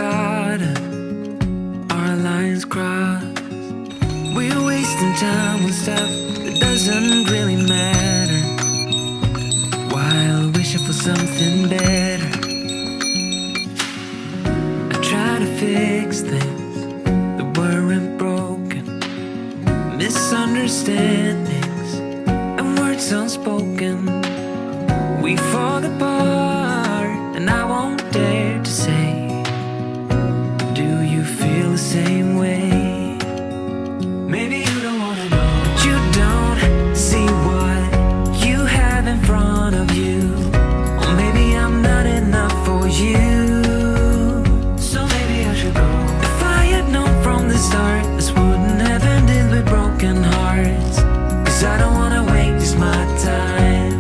forgotten our lines crossed. We're wasting time on stuff that doesn't really matter, while wishing for something better. I try to fix things that weren't broken, misunderstandings and words unspoken. We fall apart and I won't dare to say, do you feel the same way? Maybe you don't wanna know, but you don't see what you have in front of you. Or maybe I'm not enough for you, so maybe I should go. If I had known from the start, this wouldn't have ended with broken hearts. Cause I don't wanna waste my time.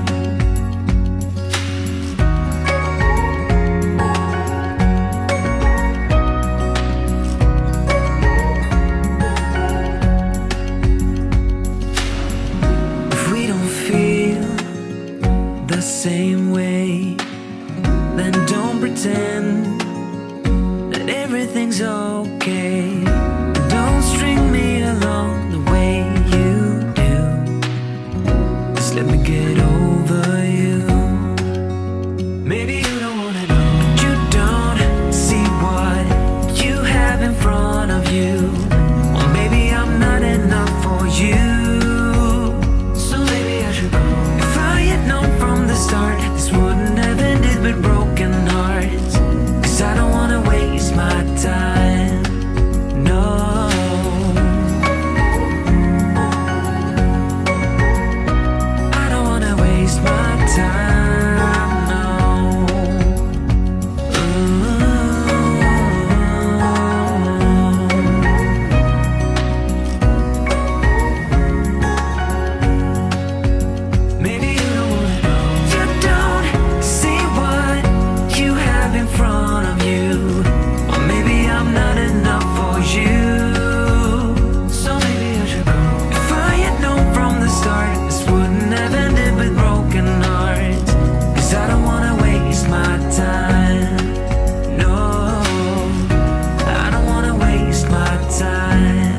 Same way, then don't pretend that everything's okay. Don't string me along the way you do. Just let me get over you. Maybe you don't wanna know, but you don't see what you have in front of you. Or maybe I'm not enough for you, so maybe I should go. If I had known from the start, this wouldn't have ended with broken hearts. Cause I don't wanna waste my time, no. I don't wanna waste my time, no. Maybe you don't wanna know, you don't see what you have in front of you. Or maybe I'm not enough for you, so maybe I should go. If I had known from the start, this wouldn't have ended with broken hearts. Cause I don't wanna waste my time, no. I don't wanna waste my time,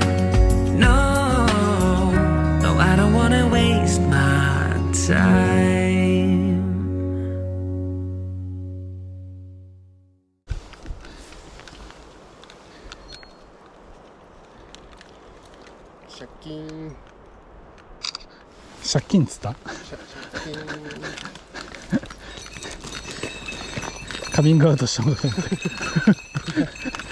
no. No, I don't wanna waste my time. 借金借金っつった？借金カミングアウトしたのかと思った。